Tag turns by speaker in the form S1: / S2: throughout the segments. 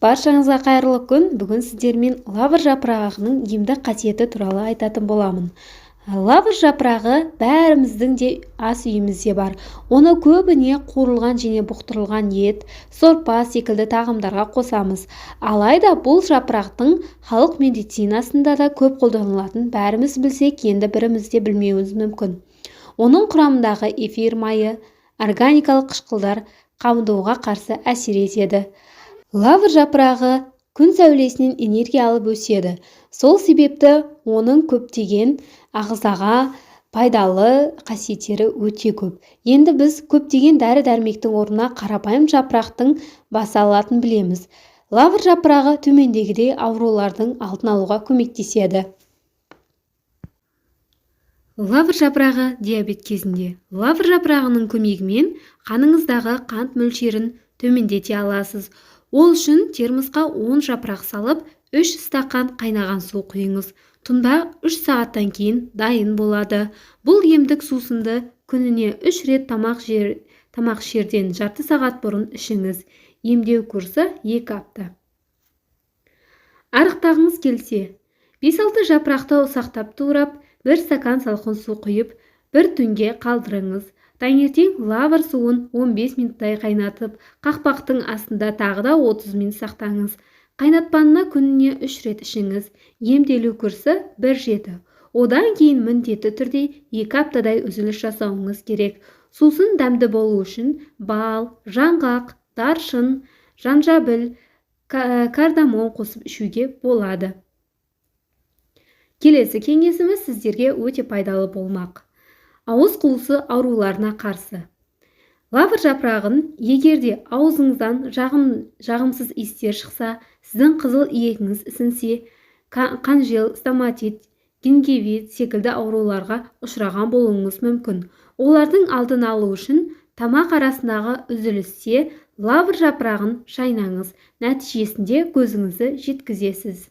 S1: Баршаңызға қайырлы күн. Бүгін сіздермен лавр жапырағының емдік қасиеті туралы айтатын боламын. Лавр жапырағы бәріміздің де ас үйімізде бар. Оны көбіне қуырылған және бұқтырылған ет, сорпа секілді тағамдарға қосамыз. Алайда бұл жапырақтың халық медицинасында да көп қолданылатын бәріміз білсек, енді біріміз де білмеуіміз мүмкін. Оның құрамындағы эфир майы, органикалық қышқылдар қамыдауға қарсы әсер етеді. Лавр жапырағы күн сәулесінен энергия алып өседі. Сол себепті оның көптеген ағзаға пайдалы қасиеттері өте көп. Енді біз көптеген дәрі-дәрмектің орнына қарапайым жапырақтың баса алатынын білеміз. Лавр жапырағы төмендегідей аурулардың алдын алуға көмектеседі. Лавр жапырағы диабет кезінде. Лавр жапырағының көмегімен қаныңыздағы қант мөлшерін төмендете аласыз. Ол үшін термосқа 10 жапырақ салып, 3 стақан қайнаған су құйыңыз. Тұнба 3 сағаттан кейін дайын болады. Бұл емдік сусынды күніне 3 рет тамақ ішерден жарты сағат бұрын ішіңіз. Емдеу курсы 2 апта. Арықтағыңыз келсе, 5-6 жапырақты ұсақтап турап, 1 стакан салқын су құйып, 1 түнге қалдырыңыз. Таңертең лавр суын 15 минуттай қайнатып, қақпақтың астында тағы да 30 минут сақтаңыз. Қайнатпанына күніне 3 рет ішіңіз. Емделу курсы 1-7. Одан кейін міндетті түрде 2 аптадай үзіліс жасауыңыз керек. Сусын дәмді болу үшін бал, жаңғақ, даршын, жанжабіл, кардамон қосып ішуге болады. Келесі кеңесіміз сіздерге өте пайдалы болмақ. Ауыз қуысы ауруларына қарсы. Лавр жапырағын егерде аузыңыздан жағымсыз иістер шықса, сіздің қызыл иегіңіз ісінсе, қанжел, стоматит, гингивит секілді ауруларға ұшыраған болуыңыз мүмкін. Олардың алдын алу үшін тамақ арасындағы үзілісте лавр жапырағын шайнаңыз. Нәтижесінде көзіңізді жеткізесіз.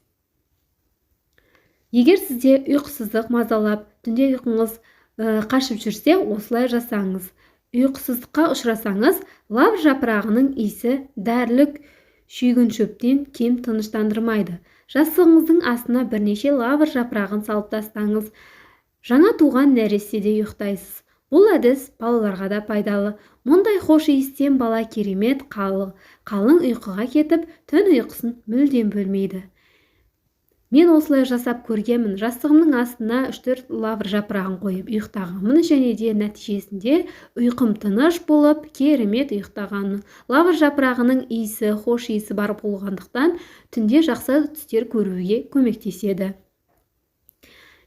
S1: Егер сізде ұйқысыздық мазалап, түнде ұйқыңыз қашып жүрсе, осылай жасаңыз. Ұйқысыздыққа ұшырасаңыз, лавр жапырағының иісі дәрілік шүйгін шөптен кем тыныштандырмайды. Жастығыңыздың астына бірнеше лавр жапырағын салып тастаңыз. Жаңа туған нәрестеде ұйықтайсыз. Бұл әдіс балаларға да пайдалы. Мұндай хош иістен бала керемет қалың ұйқыға кетіп, түн ұйқысын мүлдем бөлмейді. Мен осылай жасап көргенмін. Жастығымның астына 3-4 лавр жапырағын қойып ұйықтағанмын және де нәтижесінде ұйқым тыныш болып, керемет ұйықтағанмын. Лавр жапырағының иісі, хош иісі бар болғандықтан түнде жақсы түстер көруге көмектеседі.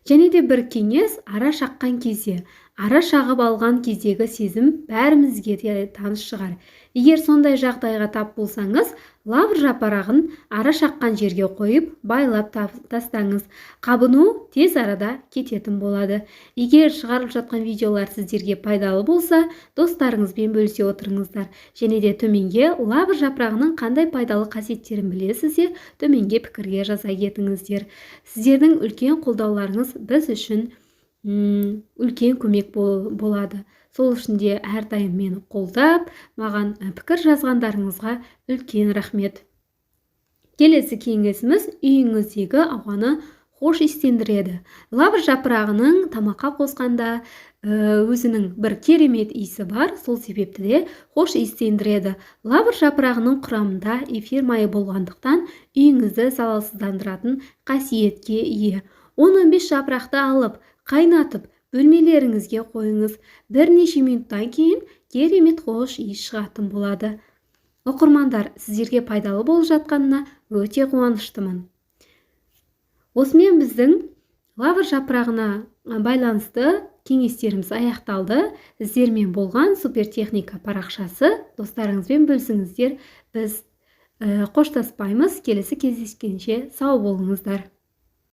S1: Және де бір кеңес, ара шаққан кезде. Ара шағып алған кездегі сезім бәрімізге де таныс шығар. Егер сондай жағдайға тап болсаңыз, лавр жапырағын ара шаққан жерге қойып, байлап тастаңыз. Қабыну тез арада кететін болады. Егер шығарып жатқан видеолар сіздерге пайдалы болса, достарыңызбен бөлісе отырыңыздар. Және де төменге лавр жапырағының қандай пайдалы қасиеттерін білесіздер, төменге пікірге жаза кетіңіздер. Сіздердің үлкен қолдауларыңыз біз үшін үлкен көмек болады. Сол үшін де әрдайым мені қолдап, маған пікір жазғандарыңызға үлкен рахмет. Келесі кеңесіміз үйіңіздегі ауаны хош иістендіреді. Лавр жапырағының тамаққа қосқанда өзінің бір керемет иісі бар, сол себепті де хош иістендіреді. Лавр жапырағының құрамында эфир майы болғандықтан үйіңізді залалсыздандыратын қасиетке ие. 10-15 жапырақты алып, қайнатып, бөлмелеріңізге қойыңыз. Бірнеше минуттан кейін керемет хош иіс шығатын болады. Оқырмандар, сіздерге пайдалы болып жатқанына өте қуаныштымын. Осымен біздің лавр жапырағына байланысты кеңестеріміз аяқталды. Сіздермен болған супертехника парақшасы. Достарыңызбен бөлісіңіздер. Біз қоштаспаймыз. Келесі кездескенше сау болыңыздар.